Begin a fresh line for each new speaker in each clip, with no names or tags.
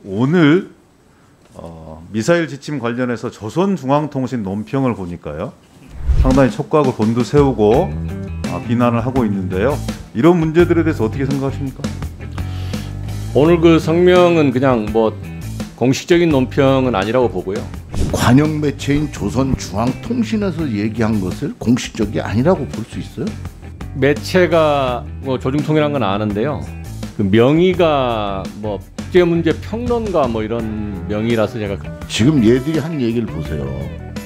오늘 미사일 지침 관련해서 조선중앙통신 논평을 보니까요, 상당히 촉각을 곤두세우고 비난을 하고 있는데요. 이런 문제들에 대해서 어떻게 생각하십니까?
오늘 그 성명은 그냥 뭐 공식적인 논평은 아니라고 보고요.
관영 매체인 조선중앙통신에서 얘기한 것을 공식적이 아니라고 볼 수 있어요?
매체가 뭐 조중통이란 건 아는데요. 그 명의가 뭐 국제문제평론가 뭐 이런 명의라서 제가
지금 얘들이 한 얘기를 보세요.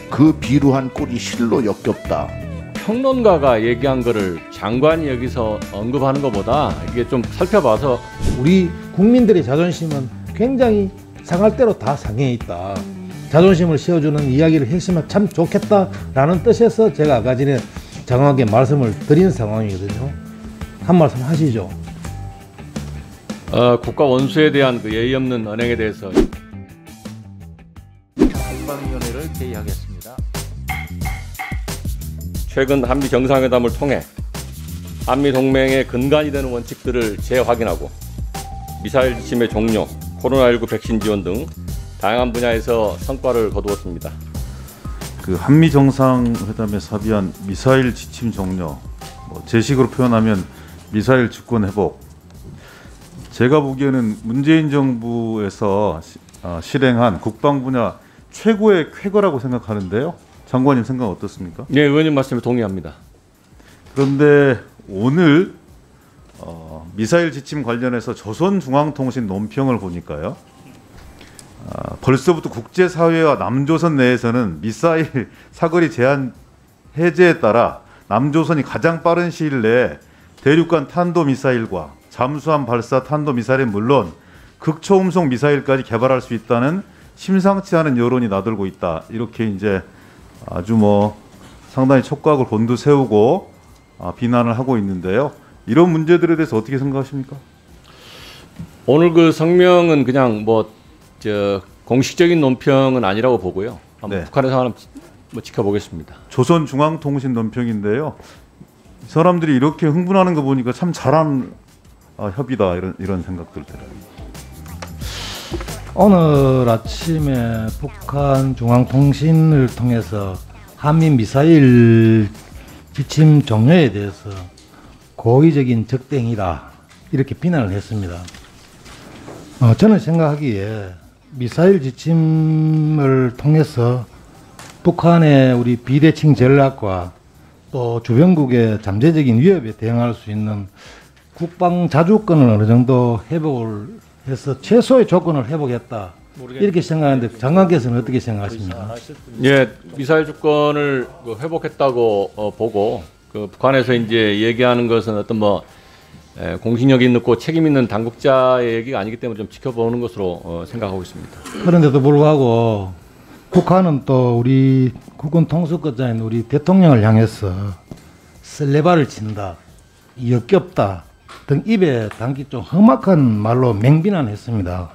그 비루한 꼴이 실로 역겹다.
평론가가 얘기한 거를 장관이 여기서 언급하는 것보다 이게 좀 살펴봐서
우리 국민들의 자존심은 굉장히 상할 대로 다 상해 있다. 자존심을 세워주는 이야기를 했으면 참 좋겠다라는 뜻에서 제가 아까 전에 장황하게 말씀을 드린 상황이거든요. 한 말씀 하시죠.
국가 원수에 대한 그 예의 없는 언행에 대해서
국방위원회를 개의하겠습니다.
최근 한미 정상회담을 통해 한미 동맹의 근간이 되는 원칙들을 재확인하고 미사일 지침의 종료, 코로나19 백신 지원 등 다양한 분야에서 성과를 거두었습니다.
그 한미 정상회담에서 합의한 미사일 지침 종료, 제 식으로 표현하면 미사일 주권 회복. 제가 보기에는 문재인 정부에서 실행한 국방 분야 최고의 쾌거라고 생각하는데요. 장관님 생각 어떻습니까?
네, 의원님 말씀에 동의합니다.
그런데 오늘 미사일 지침 관련해서 조선중앙통신 논평을 보니까요, 벌써부터 국제사회와 남조선 내에서는 미사일 사거리 제한 해제에 따라 남조선이 가장 빠른 시일 내에 대륙간 탄도미사일과 잠수함 발사 탄도미사일은 물론 극초음속 미사일까지 개발할 수 있다는 심상치 않은 여론이 나돌고 있다. 이렇게 이제 아주 상당히 촉각을 곤두세우고 비난을 하고 있는데요. 이런 문제들에 대해서 어떻게 생각하십니까?
오늘 그 성명은 그냥 공식적인 논평은 아니라고 보고요.
네.
북한의 상황을 지켜보겠습니다.
조선중앙통신 논평인데요. 이 사람들이 이렇게 흥분하는 거 보니까 참 잘한 협의다 이런 생각들 들어요.
오늘 아침에 북한 중앙통신을 통해서 한미 미사일 지침 종료에 대해서 고의적인 적대행위다 이렇게 비난을 했습니다. 저는 생각하기에 미사일 지침을 통해서 북한의 우리 비대칭 전략과 또 주변국의 잠재적인 위협에 대응할 수 있는 국방 자주권을 어느 정도 회복을 해서 최소의 조건을 회복했다. 이렇게 생각하는데 장관께서는 어떻게 생각하십니까?
예, 미사일 주권을 회복했다고 보고 그 북한에서 이제 얘기하는 것은 어떤 공신력 있고 책임 있는 당국자의 얘기가 아니기 때문에 좀 지켜보는 것으로 생각하고 있습니다.
그런데도 불구하고 북한은 또 우리 국군 통수권자인 우리 대통령을 향해서 설레발을 친다, 역겹다 등 입에 담기 좀 험악한 말로 맹비난했습니다.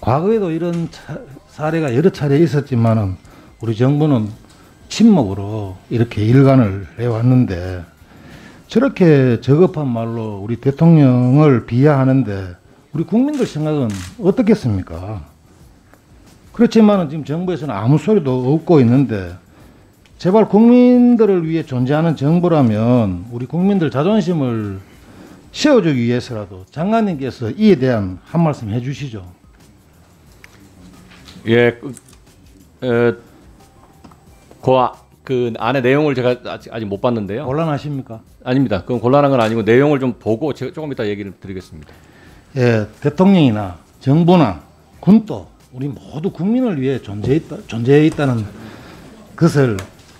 과거에도 이런 사례가 여러 차례 있었지만은 우리 정부는 침묵으로 이렇게 일관을 해왔는데 저렇게 저급한 말로 우리 대통령을 비하하는데 우리 국민들 생각은 어떻겠습니까? 그렇지만은 지금 정부에서는 아무 소리도 없고 있는데 제발 국민들을 위해 존재하는 정부라면 우리 국민들 자존심을 세워주기 위해서라도 장관님께서 이에 대한 한 말씀 해주시죠.
예, 그 안에 내용을 제가 아직 못 봤는데요.
곤란하십니까?
아닙니다. 그건 곤란한 건 아니고 내용을 좀 보고 제가 조금 이따 얘기를 드리겠습니다.
예, 대통령이나 정부나 군도 우리 모두 국민을 위해 존재해 있다는 것을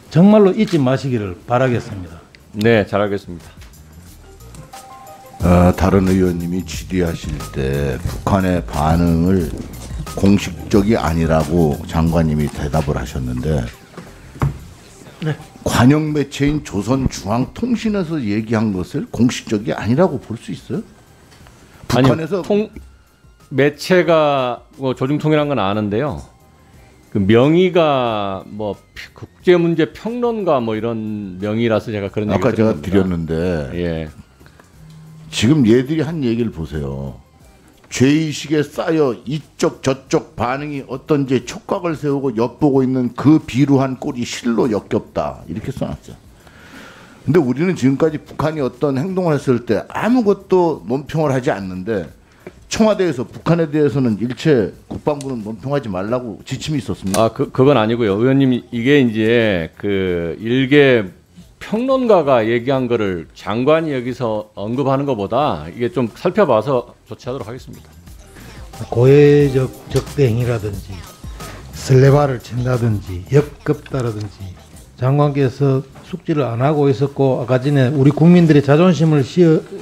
정말로 잊지 마시기를 바라겠습니다.
네, 잘하겠습니다.
다른 의원님이 질의하실 때 북한의 반응을 공식적이 아니라고 장관님이 대답을 하셨는데
네.
관영 매체인 조선중앙통신에서 얘기한 것을 공식적이 아니라고 볼 수 있어요? 북한에서
매체가 조중통이란 건 아는데요. 그 명의가 국제문제평론가 이런 명의라서 제가 그런 얘기를
아까 제가
겁니다.
드렸는데
예.
지금 얘들이 한 얘기를 보세요. 죄의식에 쌓여 이쪽 저쪽 반응이 어떤지 촉각을 세우고 엿보고 있는 그 비루한 꼴이 실로 역겹다 이렇게 써놨죠. 근데 우리는 지금까지 북한이 어떤 행동을 했을 때 아무것도 논평을 하지 않는데 청와대에서 북한에 대해서는 일체 국방부는 논평하지 말라고 지침이 있었습니다.
아, 그건 아니고요. 의원님, 이게 이제 그 일개 평론가가 얘기한 거를 장관이 여기서 언급하는 것보다 이게 좀 살펴봐서 조치하도록 하겠습니다.
고해적 적대 행위라든지 설레발을 친다든지 역겹다라든지 장관께서 숙지를 안 하고 있었고 아까 전에 우리 국민들의 자존심을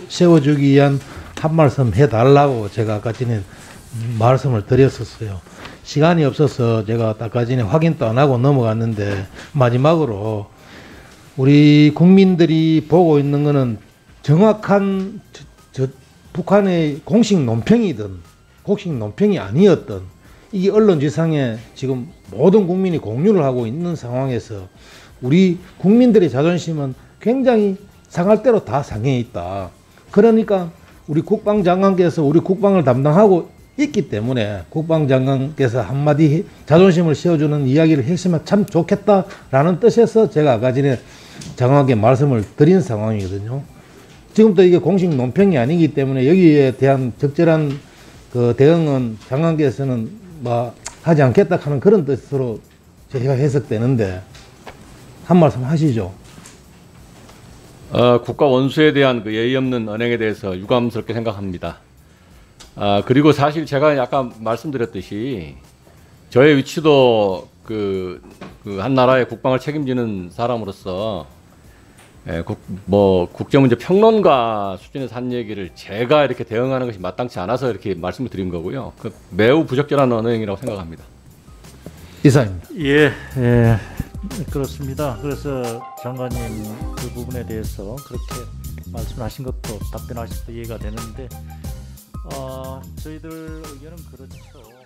세워주기 위한 한 말씀 해달라고 제가 아까 전에 말씀을 드렸었어요. 시간이 없어서 제가 아까 전에 확인도 안 하고 넘어갔는데 마지막으로 우리 국민들이 보고 있는 거는 정확한 북한의 공식 논평이든 공식 논평이 아니었던 이게 언론지상에 지금 모든 국민이 공유를 하고 있는 상황에서 우리 국민들의 자존심은 굉장히 상할 대로 다 상해 있다. 그러니까 우리 국방장관께서 우리 국방을 담당하고 있기 때문에 국방장관께서 한마디 자존심을 세워주는 이야기를 했으면 참 좋겠다라는 뜻에서 제가 아까 전에 장관께 말씀을 드린 상황이거든요. 지금도 이게 공식 논평이 아니기 때문에 여기에 대한 적절한 그 대응은 장관께서는 뭐 하지 않겠다 하는 그런 뜻으로 제가 해석되는데 한 말씀 하시죠.
국가 원수에 대한 그 예의 없는 언행에 대해서 유감스럽게 생각합니다. 그리고 사실 제가 아까 말씀드렸듯이 저의 위치도 그 한 나라의 국방을 책임지는 사람으로서 국제문제 평론가 수준에서 한 얘기를 제가 이렇게 대응하는 것이 마땅치 않아서 이렇게 말씀을 드린 거고요. 매우 부적절한 언행이라고 생각합니다.
이사입니다.
예, 그렇습니다. 그래서 장관님 그 부분에 대해서 그렇게 말씀하신 것도 답변하신 것도 이해가 되는데 저희들 의견은 그렇죠.